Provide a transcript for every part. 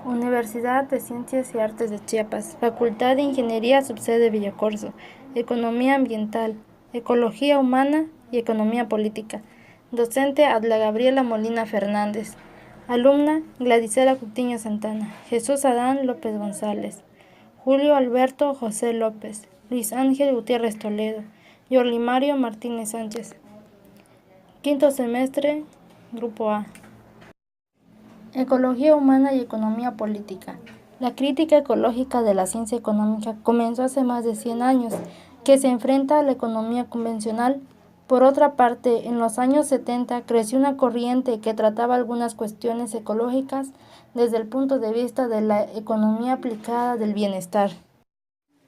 Universidad de Ciencias y Artes de Chiapas, Facultad de Ingeniería, subsede Villacorso, Economía Ambiental, Ecología Humana y Economía Política. Docente Adla Gabriela Molina Fernández. Alumna Gladysela Cutiño Santana, Jesús Adán López González, Julio Alberto José López, Luis Ángel Gutiérrez Toledo, Yorlimario Martínez Sánchez. Quinto semestre, Grupo A. Ecología humana y economía política. La crítica ecológica de la ciencia económica comenzó hace más de 100 años, que se enfrenta a la economía convencional. Por otra parte, en los años 70 creció una corriente que trataba algunas cuestiones ecológicas desde el punto de vista de la economía aplicada del bienestar.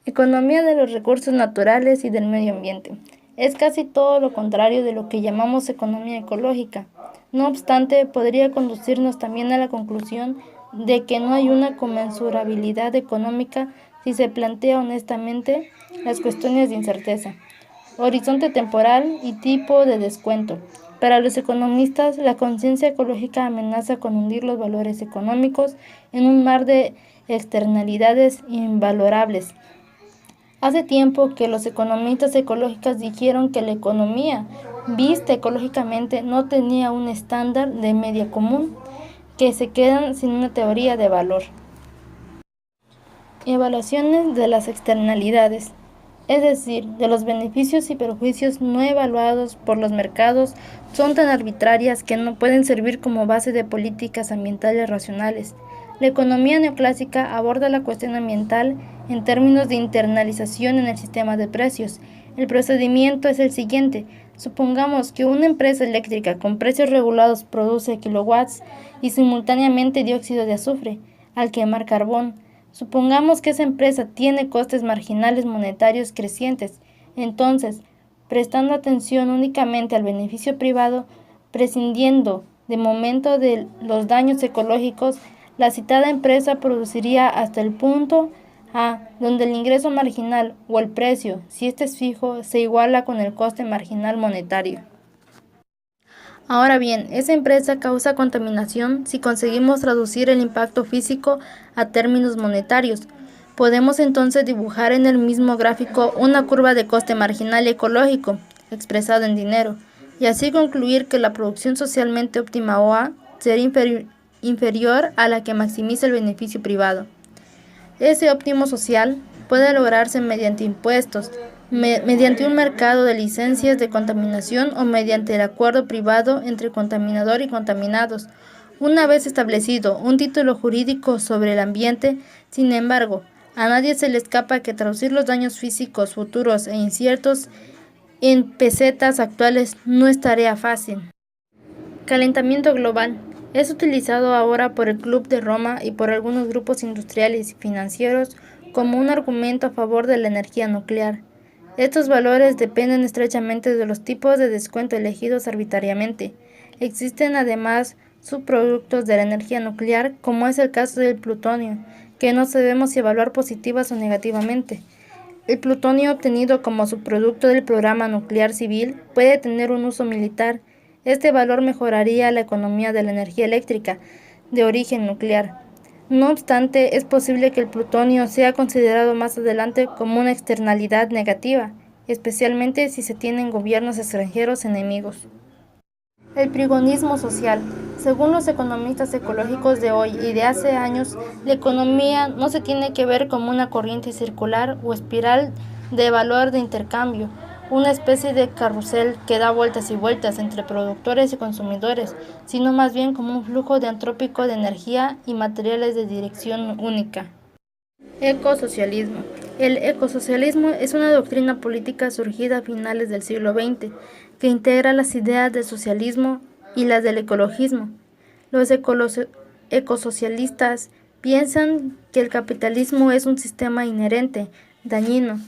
Economía de los recursos naturales y del medio ambiente. Es casi todo lo contrario de lo que llamamos economía ecológica. No obstante, podría conducirnos también a la conclusión de que no hay una comensurabilidad económica si se plantea honestamente las cuestiones de incerteza, horizonte temporal y tipo de descuento. Para los economistas, la conciencia ecológica amenaza con hundir los valores económicos en un mar de externalidades invalorables. Hace tiempo que los economistas ecológicos dijeron que la economía, vista ecológicamente, no tenía un estándar de media común, que se quedan sin una teoría de valor. Evaluaciones de las externalidades, es decir, de los beneficios y perjuicios no evaluados por los mercados, son tan arbitrarias que no pueden servir como base de políticas ambientales racionales. La economía neoclásica aborda la cuestión ambiental en términos de internalización en el sistema de precios. El procedimiento es el siguiente. Supongamos que una empresa eléctrica con precios regulados produce kilowatts y simultáneamente dióxido de azufre al quemar carbón. Supongamos que esa empresa tiene costes marginales monetarios crecientes. Entonces, prestando atención únicamente al beneficio privado, prescindiendo de momento de los daños ecológicos, la citada empresa produciría hasta el punto A, donde el ingreso marginal o el precio, si este es fijo, se iguala con el coste marginal monetario. Ahora bien, esa empresa causa contaminación si conseguimos traducir el impacto físico a términos monetarios. Podemos entonces dibujar en el mismo gráfico una curva de coste marginal ecológico, expresado en dinero, y así concluir que la producción socialmente óptima OA será inferior a la que maximiza el beneficio privado. Ese óptimo social puede lograrse mediante impuestos, mediante un mercado de licencias de contaminación o mediante el acuerdo privado entre contaminador y contaminados. Una vez establecido un título jurídico sobre el ambiente, sin embargo, a nadie se le escapa que traducir los daños físicos futuros e inciertos en pesetas actuales no es tarea fácil. Calentamiento global. Es utilizado ahora por el Club de Roma y por algunos grupos industriales y financieros como un argumento a favor de la energía nuclear. Estos valores dependen estrechamente de los tipos de descuento elegidos arbitrariamente. Existen además subproductos de la energía nuclear, como es el caso del plutonio, que no sabemos si evaluar positivas o negativamente. El plutonio obtenido como subproducto del programa nuclear civil puede tener un uso militar. Este valor mejoraría la economía de la energía eléctrica de origen nuclear. No obstante, es posible que el plutonio sea considerado más adelante como una externalidad negativa, especialmente si se tienen gobiernos extranjeros enemigos. El prigonismo social. Según los economistas ecológicos de hoy y de hace años, la economía no se tiene que ver como una corriente circular o espiral de valor de intercambio, una especie de carrusel que da vueltas y vueltas entre productores y consumidores, sino más bien como un flujo de antrópico de energía y materiales de dirección única. Ecosocialismo. El ecosocialismo es una doctrina política surgida a finales del siglo XX, que integra las ideas del socialismo y las del ecologismo. Los ecosocialistas piensan que el capitalismo es un sistema inherente, dañino,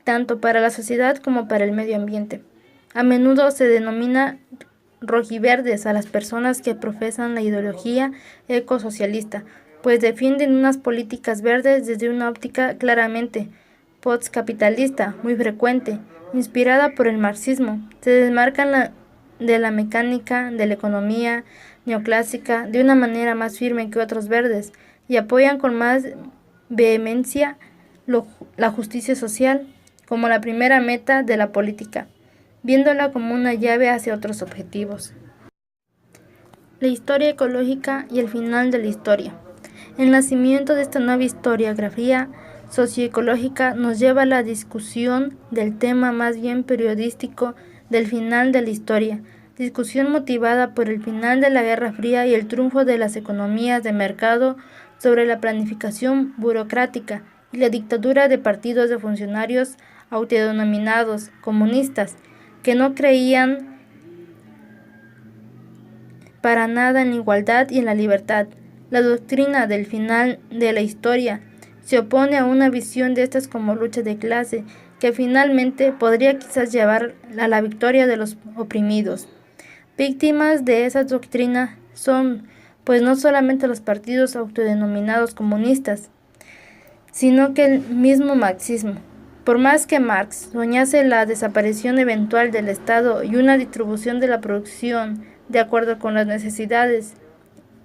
tanto para la sociedad como para el medio ambiente. A menudo se denomina rojiverdes a las personas que profesan la ideología ecosocialista, pues defienden unas políticas verdes desde una óptica claramente postcapitalista, muy frecuente, inspirada por el marxismo. Se desmarcan de la mecánica, de la economía, neoclásica de una manera más firme que otros verdes y apoyan con más vehemencia la justicia social como la primera meta de la política, viéndola como una llave hacia otros objetivos. La historia ecológica y el final de la historia. El nacimiento de esta nueva historiografía socioecológica nos lleva a la discusión del tema más bien periodístico del final de la historia, discusión motivada por el final de la Guerra Fría y el triunfo de las economías de mercado sobre la planificación burocrática y la dictadura de partidos de funcionarios autodenominados comunistas, que no creían para nada en la igualdad y en la libertad. La doctrina del final de la historia se opone a una visión de estas como lucha de clase, que finalmente podría quizás llevar a la victoria de los oprimidos. Víctimas de esa doctrina son, pues no solamente los partidos autodenominados comunistas, sino que el mismo marxismo. Por más que Marx soñase la desaparición eventual del Estado y una distribución de la producción de acuerdo con las necesidades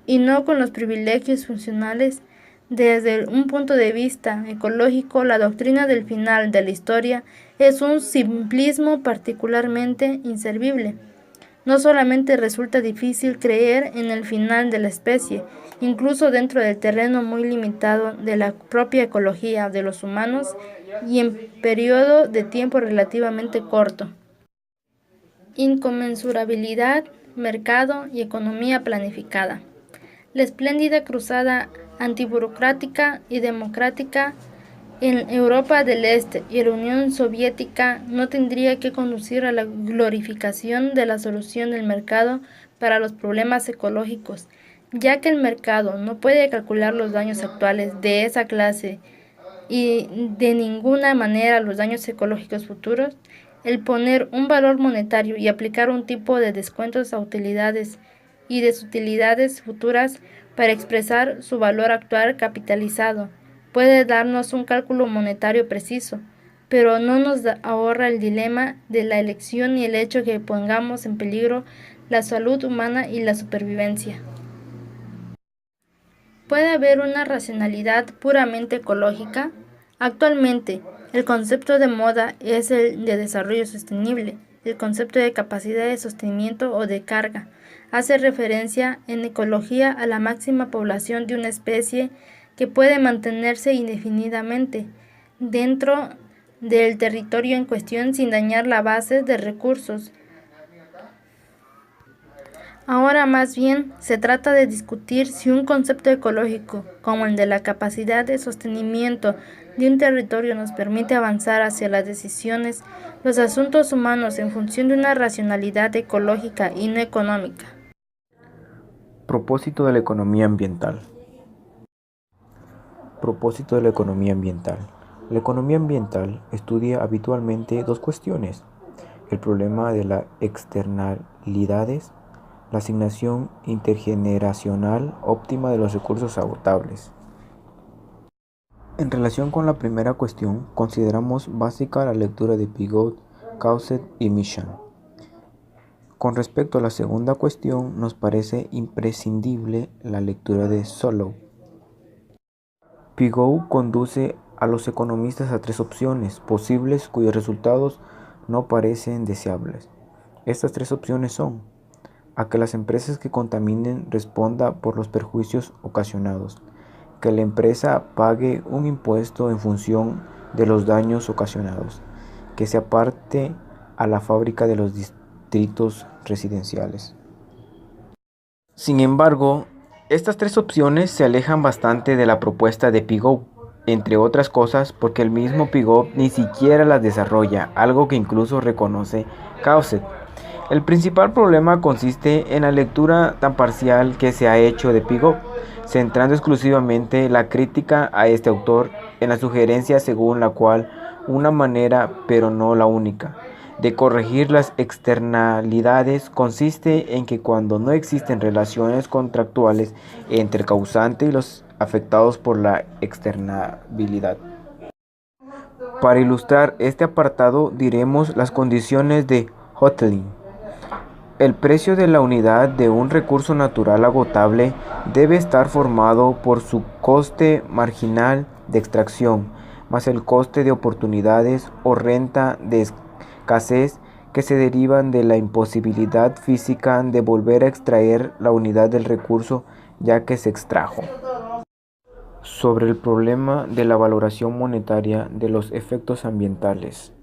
y no con los privilegios funcionales, desde un punto de vista ecológico, la doctrina del final de la historia es un simplismo particularmente inservible. No solamente resulta difícil creer en el final de la especie, incluso dentro del terreno muy limitado de la propia ecología de los humanos y en periodo de tiempo relativamente corto. Inconmensurabilidad, mercado y economía planificada. La espléndida cruzada antiburocrática y democrática en Europa del Este y la Unión Soviética no tendría que conducir a la glorificación de la solución del mercado para los problemas ecológicos, ya que el mercado no puede calcular los daños actuales de esa clase y de ninguna manera los daños ecológicos futuros. El poner un valor monetario y aplicar un tipo de descuentos a utilidades y desutilidades futuras para expresar su valor actual capitalizado puede darnos un cálculo monetario preciso, pero no nos ahorra el dilema de la elección ni el hecho que pongamos en peligro la salud humana y la supervivencia. ¿Puede haber una racionalidad puramente ecológica? Actualmente, el concepto de moda es el de desarrollo sostenible. El concepto de capacidad de sostenimiento o de carga hace referencia en ecología a la máxima población de una especie que puede mantenerse indefinidamente dentro del territorio en cuestión sin dañar la base de recursos. Ahora más bien se trata de discutir si un concepto ecológico, como el de la capacidad de sostenimiento de un territorio, nos permite avanzar hacia las decisiones, los asuntos humanos en función de una racionalidad ecológica y no económica. Propósito de la economía ambiental. Propósito de la economía ambiental. La economía ambiental estudia habitualmente dos cuestiones: el problema de las externalidades, la asignación intergeneracional óptima de los recursos agotables. En relación con la primera cuestión, consideramos básica la lectura de Piaget, Cousset y Michel. Con respecto a la segunda cuestión, nos parece imprescindible la lectura de Solow. Piaget conduce a los economistas a tres opciones posibles cuyos resultados no parecen deseables. Estas tres opciones son: a que las empresas que contaminen respondan por los perjuicios ocasionados, que la empresa pague un impuesto en función de los daños ocasionados, que se aparte a la fábrica de los distritos residenciales. Sin embargo, estas tres opciones se alejan bastante de la propuesta de Piaget, entre otras cosas porque el mismo Piaget ni siquiera las desarrolla, algo que incluso reconoce Cousset. El principal problema consiste en la lectura tan parcial que se ha hecho de Piaget, centrando exclusivamente la crítica a este autor en la sugerencia según la cual una manera, pero no la única, de corregir las externalidades consiste en que cuando no existen relaciones contractuales entre el causante y los afectados por la externalidad. Para ilustrar este apartado diremos las condiciones de Hotelling. El precio de la unidad de un recurso natural agotable debe estar formado por su coste marginal de extracción, más el coste de oportunidades o renta de escasez que se derivan de la imposibilidad física de volver a extraer la unidad del recurso ya que se extrajo. Sobre el problema de la valoración monetaria de los efectos ambientales.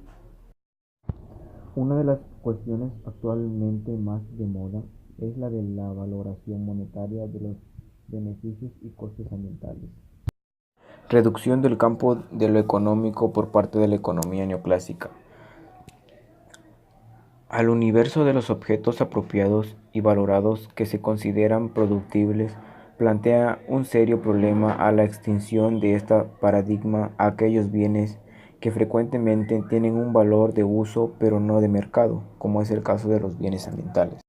Una de las cuestiones actualmente más de moda es la de la valoración monetaria de los beneficios y costes ambientales. Reducción del campo de lo económico por parte de la economía neoclásica al universo de los objetos apropiados y valorados que se consideran productibles plantea un serio problema a la extinción de este paradigma a aquellos bienes que frecuentemente tienen un valor de uso pero no de mercado, como es el caso de los bienes ambientales.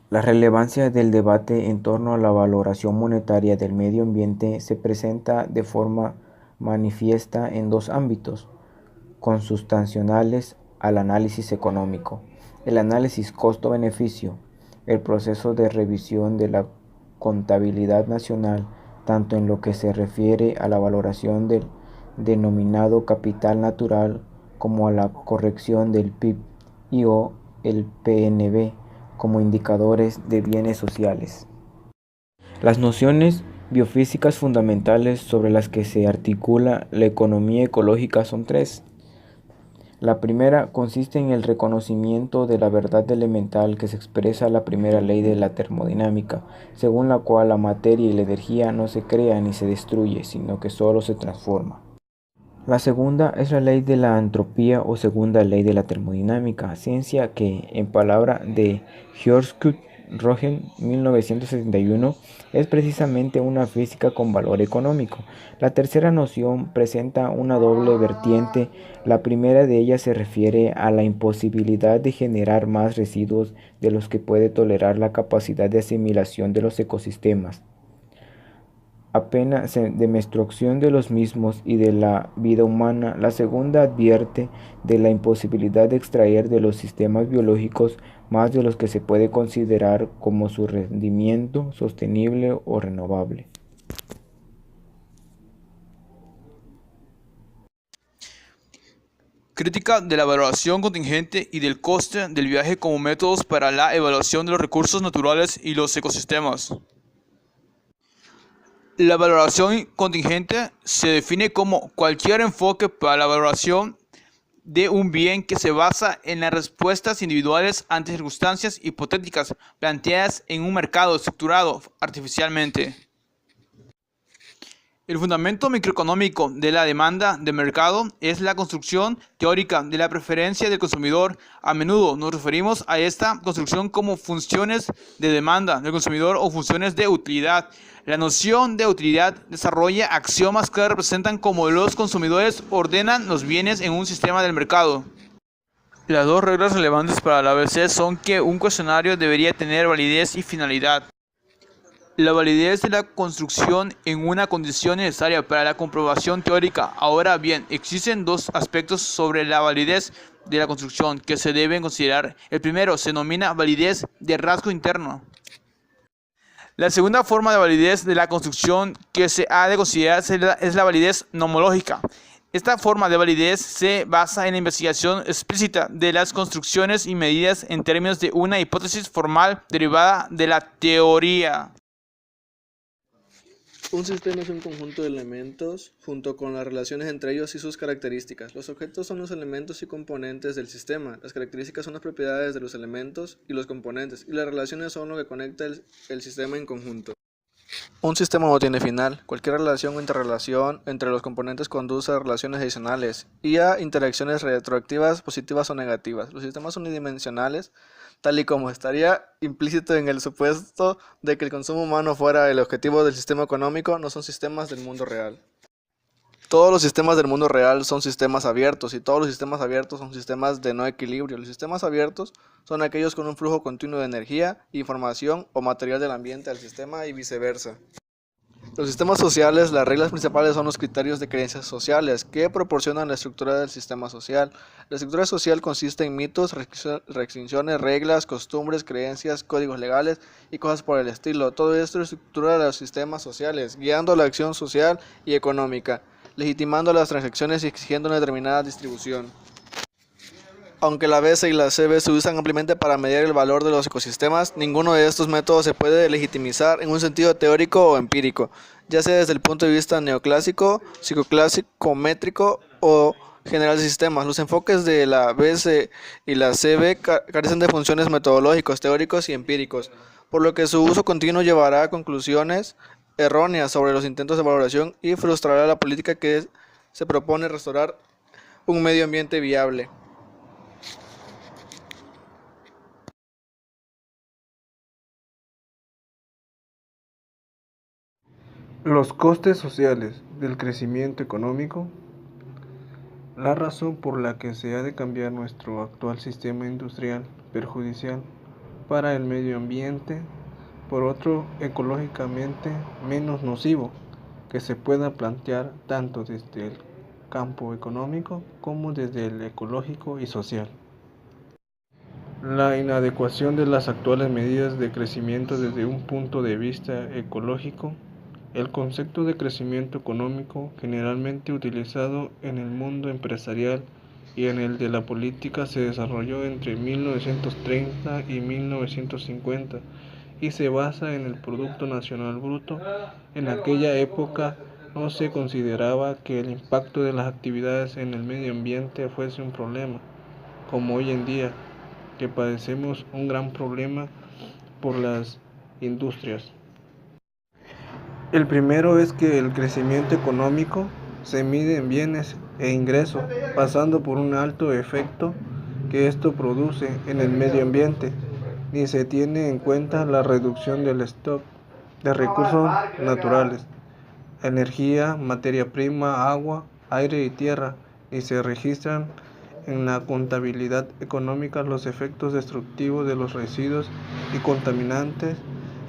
La relevancia del debate en torno a la valoración monetaria del medio ambiente se presenta de forma manifiesta en dos ámbitos consustanciales al análisis económico: el análisis costo-beneficio, el proceso de revisión de la contabilidad nacional, tanto en lo que se refiere a la valoración del denominado capital natural como a la corrección del PIB y/o el PNB como indicadores de bienes sociales. Las nociones biofísicas fundamentales sobre las que se articula la economía ecológica son tres. La primera consiste en el reconocimiento de la verdad elemental que se expresa la primera ley de la termodinámica, según la cual la materia y la energía no se crea ni se destruye, sino que solo se transforma. La segunda es la ley de la entropía o segunda ley de la termodinámica, ciencia que, en palabra de Georges Roegen, 1971, es precisamente una física con valor económico. La tercera noción presenta una doble vertiente. La primera de ellas se refiere a la imposibilidad de generar más residuos de los que puede tolerar la capacidad de asimilación de los ecosistemas, apenas de destrucción de los mismos y de la vida humana. La segunda advierte de la imposibilidad de extraer de los sistemas biológicos más de los que se puede considerar como su rendimiento sostenible o renovable. Crítica de la valoración contingente y del coste del viaje como métodos para la evaluación de los recursos naturales y los ecosistemas. La valoración contingente se define como cualquier enfoque para la valoración de un bien que se basa en las respuestas individuales ante circunstancias hipotéticas planteadas en un mercado estructurado artificialmente. El fundamento microeconómico de la demanda de mercado es la construcción teórica de la preferencia del consumidor. A menudo nos referimos a esta construcción como funciones de demanda del consumidor o funciones de utilidad. La noción de utilidad desarrolla axiomas que representan cómo los consumidores ordenan los bienes en un sistema del mercado. Las dos reglas relevantes para la ABC son que un cuestionario debería tener validez y finalidad. La validez de la construcción en una condición necesaria para la comprobación teórica. Ahora bien, existen dos aspectos sobre la validez de la construcción que se deben considerar. El primero se denomina validez de rasgo interno. La segunda forma de validez de la construcción que se ha de considerar es la validez nomológica. Esta forma de validez se basa en la investigación explícita de las construcciones y medidas en términos de una hipótesis formal derivada de la teoría. Un sistema es un conjunto de elementos junto con las relaciones entre ellos y sus características. Los objetos son los elementos y componentes del sistema. Las características son las propiedades de los elementos y los componentes, y las relaciones son lo que conecta el sistema en conjunto. Un sistema no tiene final. Cualquier relación o interrelación entre los componentes conduce a relaciones adicionales y a interacciones retroactivas positivas o negativas. Los sistemas son unidimensionales, tal y como estaría implícito en el supuesto de que el consumo humano fuera el objetivo del sistema económico. No son sistemas del mundo real. Todos los sistemas del mundo real son sistemas abiertos, y todos los sistemas abiertos son sistemas de no equilibrio. Los sistemas abiertos son aquellos con un flujo continuo de energía, información o material del ambiente al sistema y viceversa. Los sistemas sociales, las reglas principales son los criterios de creencias sociales que proporcionan la estructura del sistema social. La estructura social consiste en mitos, restricciones, reglas, costumbres, creencias, códigos legales y cosas por el estilo. Todo esto estructura los sistemas sociales, guiando la acción social y económica, legitimando las transacciones y exigiendo una determinada distribución. Aunque la BC y la CB se usan ampliamente para medir el valor de los ecosistemas, ninguno de estos métodos se puede legitimizar en un sentido teórico o empírico, ya sea desde el punto de vista neoclásico, psicoclásico, métrico o general de sistemas. Los enfoques de la BC y la CB carecen de funciones metodológicos, teóricos y empíricos, por lo que su uso continuo llevará a conclusiones erróneas sobre los intentos de valoración y frustrará la política que se propone restaurar un medio ambiente viable. Los costes sociales del crecimiento económico. La razón por la que se ha de cambiar nuestro actual sistema industrial perjudicial para el medio ambiente por otro ecológicamente menos nocivo que se pueda plantear tanto desde el campo económico como desde el ecológico y social. La inadecuación de las actuales medidas de crecimiento desde un punto de vista ecológico. El concepto de crecimiento económico, generalmente utilizado en el mundo empresarial y en el de la política, se desarrolló entre 1930 y 1950 y se basa en el Producto Nacional Bruto. En aquella época no se consideraba que el impacto de las actividades en el medio ambiente fuese un problema, como hoy en día, que padecemos un gran problema por las industrias. El primero es que el crecimiento económico se mide en bienes e ingresos, pasando por un alto efecto que esto produce en el medio ambiente, ni se tiene en cuenta la reducción del stock de recursos naturales, energía, materia prima, agua, aire y tierra, ni se registran en la contabilidad económica los efectos destructivos de los residuos y contaminantes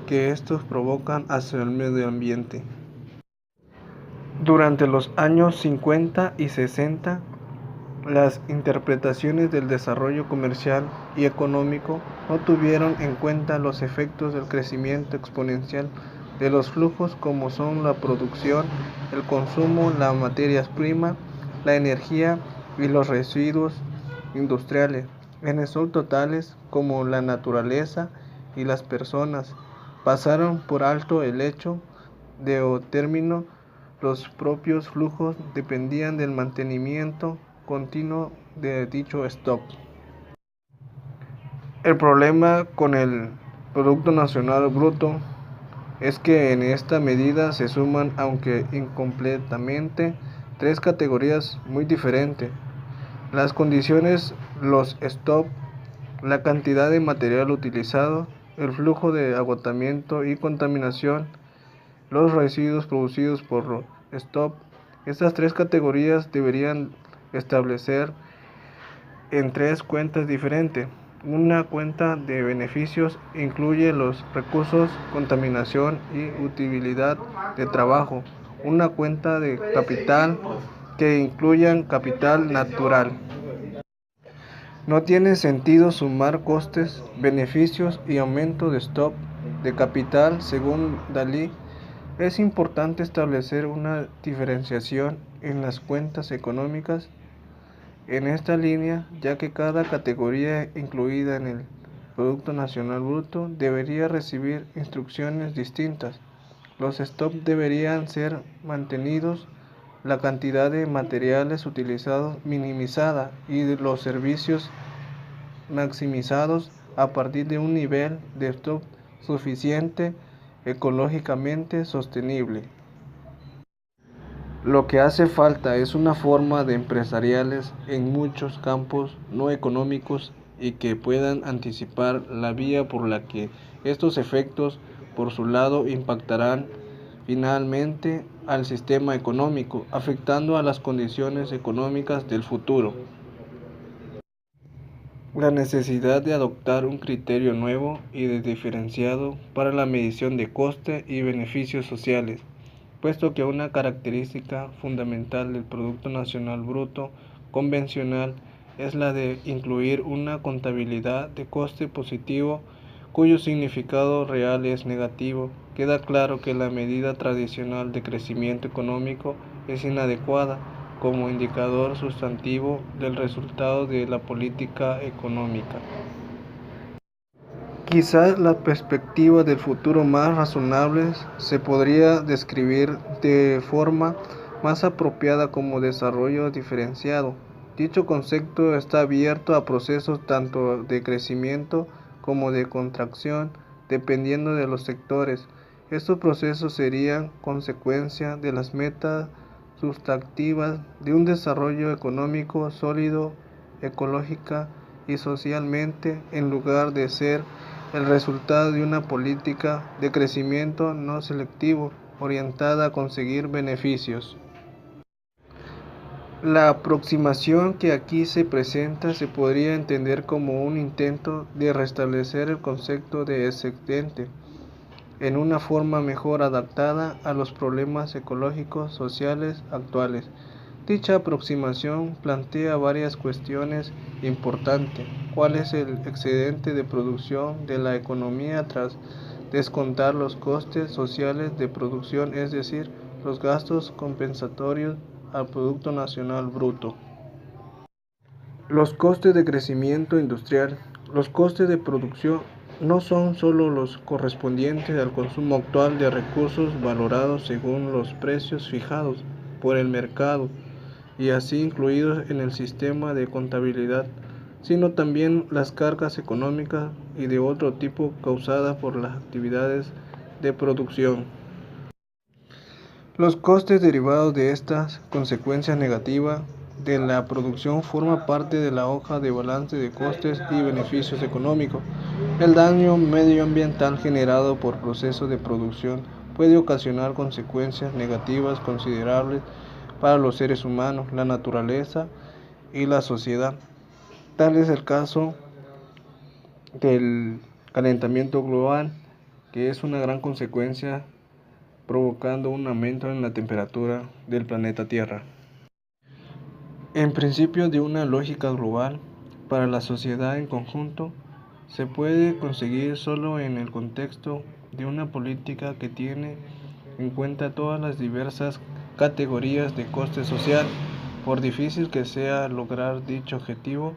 que estos provocan hacia el medio ambiente. Durante los años 50 y 60, las interpretaciones del desarrollo comercial y económico no tuvieron en cuenta los efectos del crecimiento exponencial de los flujos como son la producción, el consumo, las materias primas, la energía y los residuos industriales, en son totales como la naturaleza y las personas. Pasaron por alto el hecho de o término los propios flujos dependían del mantenimiento continuo de dicho stock. El problema con el Producto Nacional Bruto es que en esta medida se suman, aunque incompletamente, tres categorías muy diferentes: las condiciones, los stock, la cantidad de material utilizado, el flujo de agotamiento y contaminación, los residuos producidos por stock. Estas tres categorías deberían establecer en tres cuentas diferentes. Una cuenta de beneficios incluye los recursos, contaminación y utilidad de trabajo. Una cuenta de capital que incluyan capital natural. No tiene sentido sumar costes, beneficios y aumento de stock de capital. Según Dalí, es importante establecer una diferenciación en las cuentas económicas en esta línea, ya que cada categoría incluida en el Producto Nacional Bruto debería recibir instrucciones distintas. Los stocks deberían ser mantenidos, la cantidad de materiales utilizados minimizada y de los servicios maximizados a partir de un nivel de stock suficiente, ecológicamente sostenible. Lo que hace falta es una forma de empresariales en muchos campos no económicos y que puedan anticipar la vía por la que estos efectos, por su lado, impactarán finalmente al sistema económico, afectando a las condiciones económicas del futuro. La necesidad de adoptar un criterio nuevo y diferenciado para la medición de coste y beneficios sociales puesto que una característica fundamental del Producto Nacional Bruto convencional es la de incluir una contabilidad de coste positivo cuyo significado real es negativo. Queda claro que la medida tradicional de crecimiento económico es inadecuada como indicador sustantivo del resultado de la política económica. Quizás la perspectiva del futuro más razonable se podría describir de forma más apropiada como desarrollo diferenciado. Dicho concepto está abierto a procesos tanto de crecimiento como de contracción, dependiendo de los sectores. Estos procesos serían consecuencia de las metas sustantivas de un desarrollo económico sólido, ecológica y socialmente, en lugar de ser el resultado de una política de crecimiento no selectivo, orientada a conseguir beneficios. La aproximación que aquí se presenta se podría entender como un intento de restablecer el concepto de excedente en una forma mejor adaptada a los problemas ecológicos sociales actuales. Dicha aproximación plantea varias cuestiones importantes. ¿Cuál es el excedente de producción de la economía tras descontar los costes sociales de producción, es decir, los gastos compensatorios al Producto Nacional Bruto? Los costes de crecimiento industrial. Los costes de producción no son solo los correspondientes al consumo actual de recursos valorados según los precios fijados por el mercado y así incluidos en el sistema de contabilidad, sino también las cargas económicas y de otro tipo causadas por las actividades de producción. Los costes derivados de estas consecuencias negativas de la producción forman parte de la hoja de balance de costes y beneficios económicos. El daño medioambiental generado por procesos de producción puede ocasionar consecuencias negativas considerables para los seres humanos, la naturaleza y la sociedad. Tal es el caso del calentamiento global, que es una gran consecuencia provocando un aumento en la temperatura del planeta Tierra. En principio de una lógica global, para la sociedad en conjunto, se puede conseguir solo en el contexto de una política que tiene en cuenta todas las diversas categorías de coste social. Por difícil que sea lograr dicho objetivo,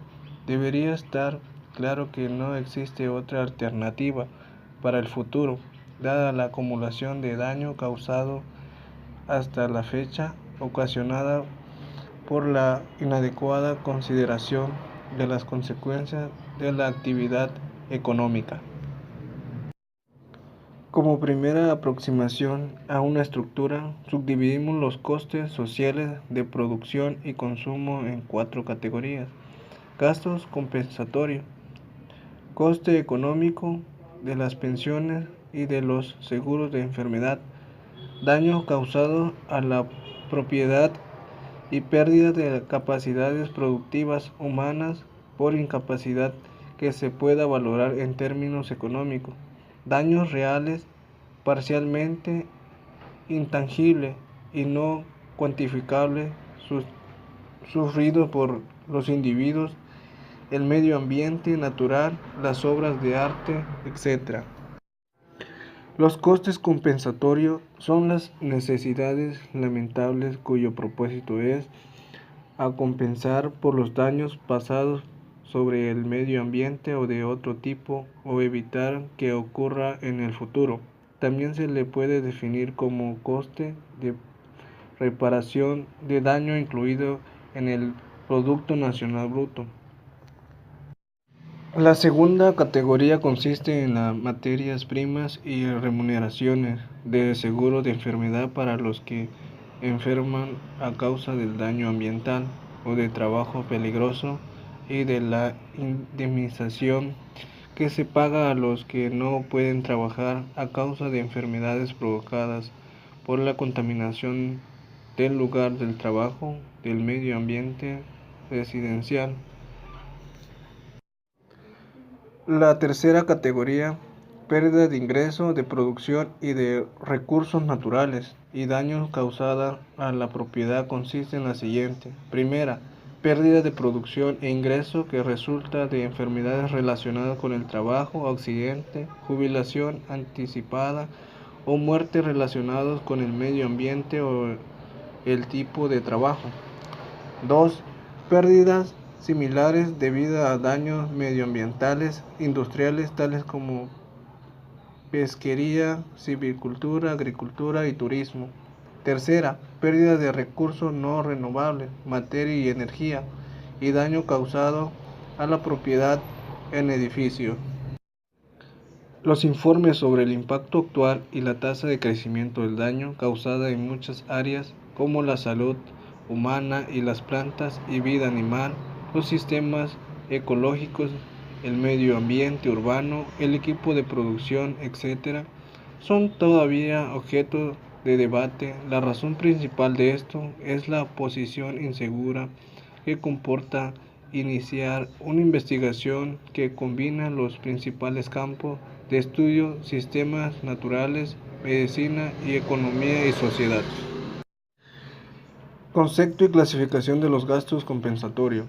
debería estar claro que no existe otra alternativa para el futuro, dada la acumulación de daño causado hasta la fecha, ocasionada por la inadecuada consideración de las consecuencias de la actividad económica. Como primera aproximación a una estructura, subdividimos los costes sociales de producción y consumo en 4 categorías. Gastos compensatorios, coste económico de las pensiones y de los seguros de enfermedad, daños causados a la propiedad y pérdida de capacidades productivas humanas por incapacidad que se pueda valorar en términos económicos, daños reales, parcialmente intangibles y no cuantificables sufridos por los individuos, el medio ambiente natural, las obras de arte, etc. Los costes compensatorios son las necesidades lamentables cuyo propósito es a compensar por los daños pasados sobre el medio ambiente o de otro tipo o evitar que ocurra en el futuro. También se le puede definir como coste de reparación de daño incluido en el Producto Nacional Bruto. La segunda categoría consiste en las materias primas y remuneraciones de seguro de enfermedad para los que enferman a causa del daño ambiental o de trabajo peligroso y de la indemnización que se paga a los que no pueden trabajar a causa de enfermedades provocadas por la contaminación del lugar del trabajo, del medio ambiente residencial. La tercera categoría pérdida de ingreso, de producción y de recursos naturales y daños causados a la propiedad consiste en la siguiente. Primera, pérdida de producción e ingreso que resulta de enfermedades relacionadas con el trabajo, accidente, jubilación anticipada o muerte relacionados con el medio ambiente o el tipo de trabajo. 2. Pérdidas similares debido a daños medioambientales industriales tales como pesquería, silvicultura, agricultura y turismo. Tercera, pérdida de recursos no renovables, materia y energía, y daño causado a la propiedad en edificio. Los informes sobre el impacto actual y la tasa de crecimiento del daño causada en muchas áreas como la salud humana y las plantas y vida animal, los sistemas ecológicos, el medio ambiente urbano, el equipo de producción, etc., son todavía objeto de debate. La razón principal de esto es la posición insegura que comporta iniciar una investigación que combina los principales campos de estudio: sistemas naturales, medicina y economía y sociedad. Concepto y clasificación de los gastos compensatorios.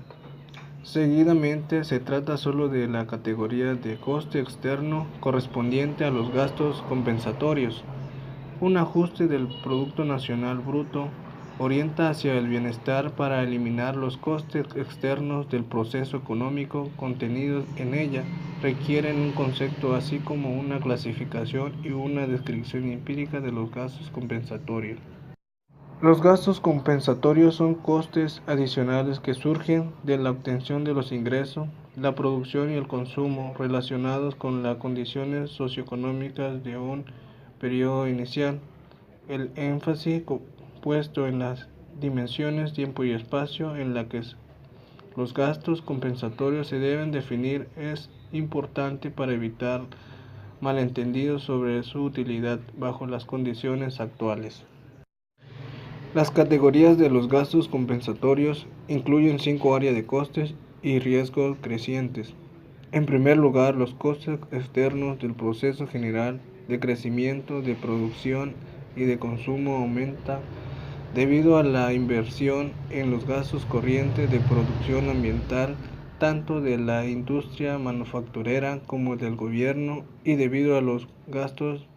Seguidamente se trata solo de la categoría de coste externo correspondiente a los gastos compensatorios. Un ajuste del Producto Nacional Bruto orienta hacia el bienestar para eliminar los costes externos del proceso económico contenidos en ella. Requieren un concepto así como una clasificación y una descripción empírica de los gastos compensatorios. Los gastos compensatorios son costes adicionales que surgen de la obtención de los ingresos, la producción y el consumo relacionados con las condiciones socioeconómicas de un periodo inicial. El énfasis puesto en las dimensiones tiempo y espacio en las que los gastos compensatorios se deben definir es importante para evitar malentendidos sobre su utilidad bajo las condiciones actuales. Las categorías de los gastos compensatorios incluyen 5 áreas de costes y riesgos crecientes. En primer lugar, los costes externos del proceso general de crecimiento, de producción y de consumo aumenta debido a la inversión en los gastos corrientes de producción ambiental, tanto de la industria manufacturera como del gobierno, y debido a los gastos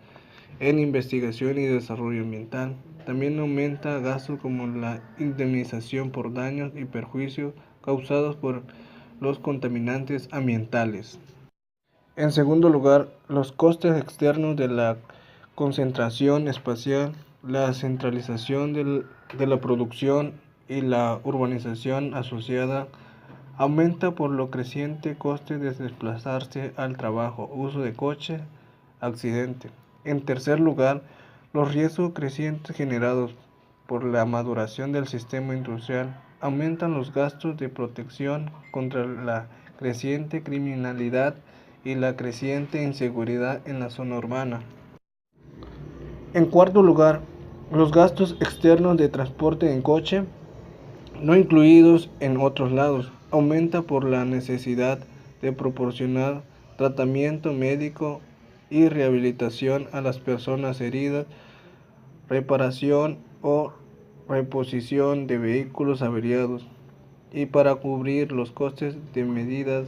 en investigación y desarrollo ambiental. También aumenta gastos como la indemnización por daños y perjuicios causados por los contaminantes ambientales. En segundo lugar, los costes externos de la concentración espacial, la centralización de la producción y la urbanización asociada aumenta por lo creciente coste de desplazarse al trabajo, uso de coche, accidente. En tercer lugar, los riesgos crecientes generados por la maduración del sistema industrial aumentan los gastos de protección contra la creciente criminalidad y la creciente inseguridad en la zona urbana. En cuarto lugar, los gastos externos de transporte en coche, no incluidos en otros lados, aumenta por la necesidad de proporcionar tratamiento médico y rehabilitación a las personas heridas, reparación o reposición de vehículos averiados, y para cubrir los costes de medidas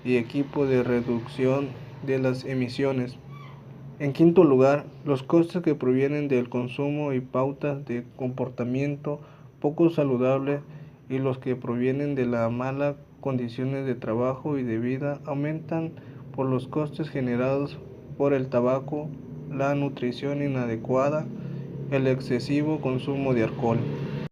y equipo de reducción de las emisiones. En quinto lugar, los costes que provienen del consumo y pautas de comportamiento poco saludables y los que provienen de las malas condiciones de trabajo y de vida aumentan por los costes generados por el tabaco, la nutrición inadecuada, el excesivo consumo de alcohol.